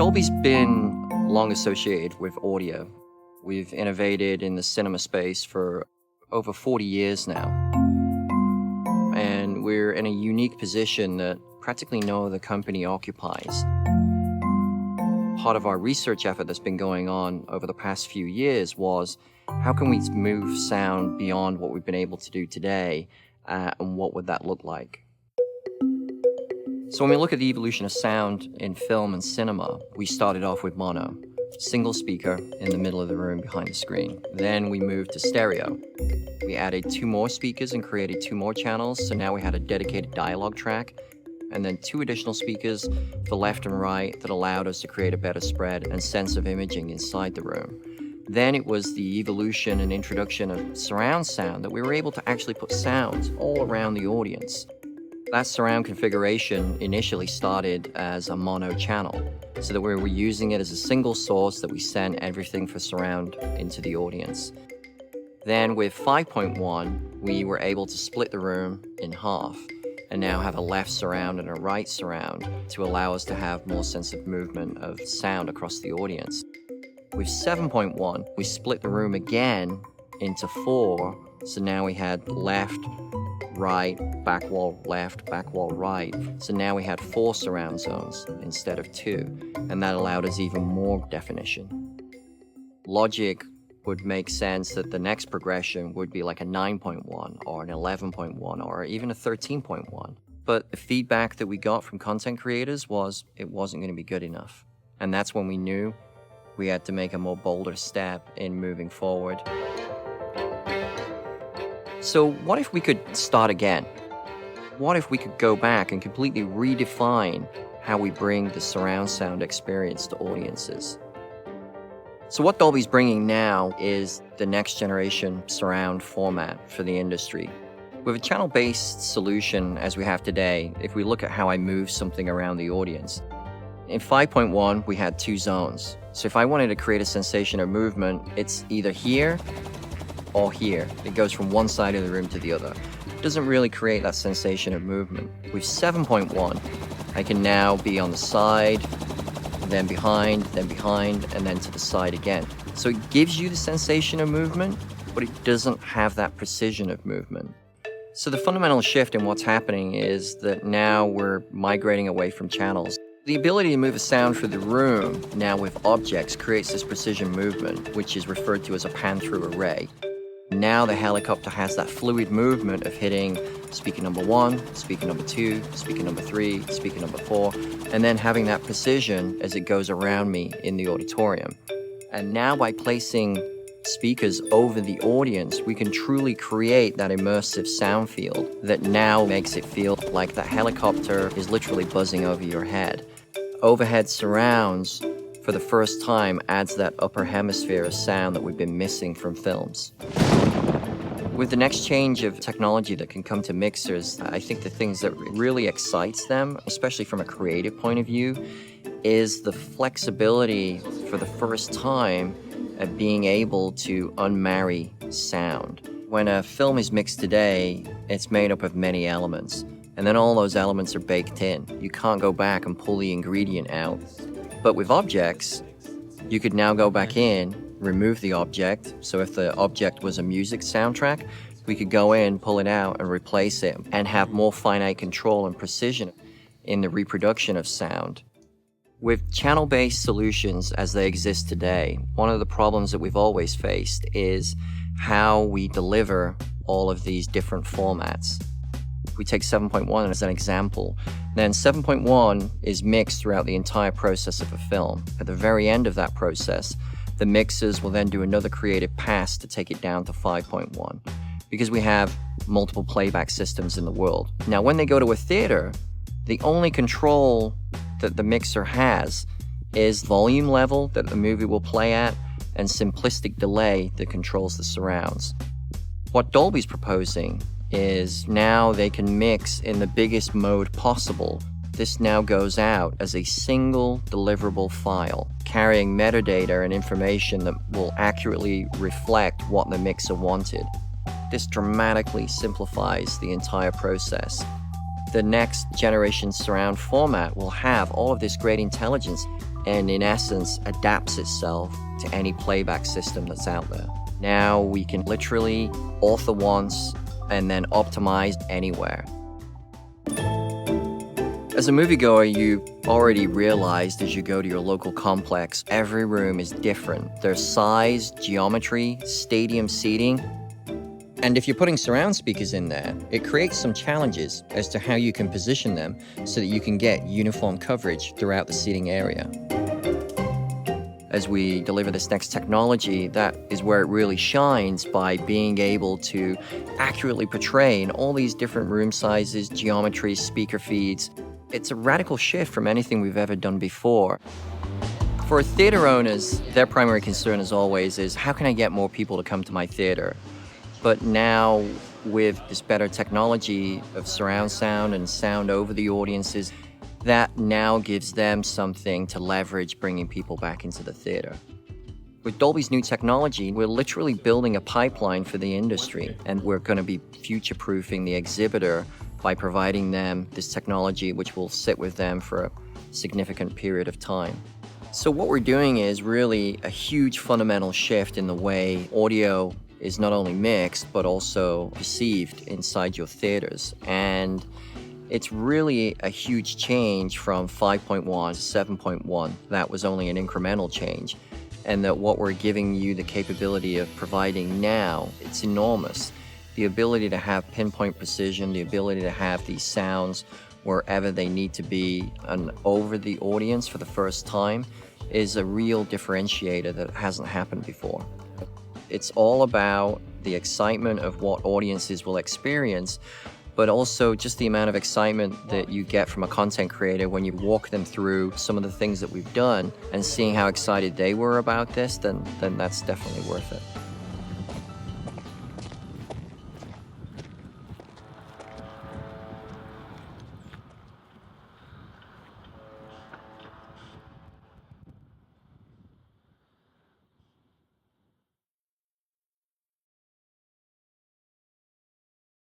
Dolby's been long associated with audio. We've innovated in the cinema space for over 40 years now. And we're in a unique position that practically no other company occupies. Part of our research effort that's been going on over the past few years was how can we move sound beyond what we've been able to do today, and what would that look like? So when we look at the evolution of sound in film and cinema, we started off with mono, single speaker in the middle of the room behind the screen. Then we moved to stereo. We added 2 more speakers and created 2 more channels, so now we had a dedicated dialogue track, and then 2 additional speakers for left and right that allowed us to create a better spread and sense of imaging inside the room. Then it was the evolution and introduction of surround sound that we were able to actually put sounds all around the audience. That surround configuration initially started as a mono channel, so that we were using it as a single source that we sent everything for surround into the audience. Then with 5.1, we were able to split the room in half and now have a left surround and a right surround to allow us to have more sense of movement of sound across the audience. With 7.1, we split the room again into 4, so now we had left, right, back wall left, back wall right. So now we had 4 surround zones instead of 2, and that allowed us even more definition. Logic would make sense that the next progression would be like a 9.1 or an 11.1 or even a 13.1. But the feedback that we got from content creators was it wasn't going to be good enough. And that's when we knew we had to make a more bolder step in moving forward. So what if we could start again? What if we could go back and completely redefine how we bring the surround sound experience to audiences? So what Dolby's bringing now is the next generation surround format for the industry. With a channel-based solution as we have today, if we look at how I move something around the audience, in 5.1 we had 2 zones. So if I wanted to create a sensation of movement, it's either here or here. It goes from one side of the room to the other. It doesn't really create that sensation of movement. With 7.1, I can now be on the side, then behind, and then to the side again. So it gives you the sensation of movement, but it doesn't have that precision of movement. So the fundamental shift in what's happening is that now we're migrating away from channels. The ability to move a sound through the room now with objects creates this precision movement, which is referred to as a pan-through array. Now the helicopter has that fluid movement of hitting speaker number 1, speaker number 2, speaker number 3, speaker number 4, and then having that precision as it goes around me in the auditorium. And now by placing speakers over the audience, we can truly create that immersive sound field that now makes it feel like that helicopter is literally buzzing over your head. Overhead surrounds, for the first time, adds that upper hemisphere of sound that we've been missing from films. With the next change of technology that can come to mixers, I think the things that really excites them, especially from a creative point of view, is the flexibility for the first time of being able to unmarry sound. When a film is mixed today, it's made up of many elements, and then all those elements are baked in. You can't go back and pull the ingredient out. But with objects, you could now go back in, remove the object. So if the object was a music soundtrack, we could go in, pull it out, and replace it, and have more finite control and precision in the reproduction of sound. With channel-based solutions as they exist today, one of the problems that we've always faced is how we deliver all of these different formats. If we take 7.1 as an example, then 7.1 is mixed throughout the entire process of a film. At the very end of that process, the mixers will then do another creative pass to take it down to 5.1, because we have multiple playback systems in the world. Now, when they go to a theater, the only control that the mixer has is volume level that the movie will play at and simplistic delay that controls the surrounds. What Dolby's proposing is now they can mix in the biggest mode possible. This now goes out as a single deliverable file, carrying metadata and information that will accurately reflect what the mixer wanted. This dramatically simplifies the entire process. The next generation surround format will have all of this great intelligence, and in essence adapts itself to any playback system that's out there. Now we can literally author once and then optimize anywhere. As a moviegoer, you already realized as you go to your local complex, every room is different. There's size, geometry, stadium seating. And if you're putting surround speakers in there, it creates some challenges as to how you can position them so that you can get uniform coverage throughout the seating area. As we deliver this next technology, that is where it really shines by being able to accurately portray in all these different room sizes, geometries, speaker feeds. It's a radical shift from anything we've ever done before. For theater owners, their primary concern as always is, how can I get more people to come to my theater? But now with this better technology of surround sound and sound over the audiences, that now gives them something to leverage bringing people back into the theater. With Dolby's new technology, we're literally building a pipeline for the industry, and we're going to be future-proofing the exhibitor by providing them this technology which will sit with them for a significant period of time. So what we're doing is really a huge fundamental shift in the way audio is not only mixed but also perceived inside your theaters. And it's really a huge change from 5.1 to 7.1. That was only an incremental change. And that what we're giving you the capability of providing now, it's enormous. The ability to have pinpoint precision, the ability to have these sounds wherever they need to be and over the audience for the first time is a real differentiator that hasn't happened before. It's all about the excitement of what audiences will experience, but also just the amount of excitement that you get from a content creator when you walk them through some of the things that we've done and seeing how excited they were about this, then that's definitely worth it.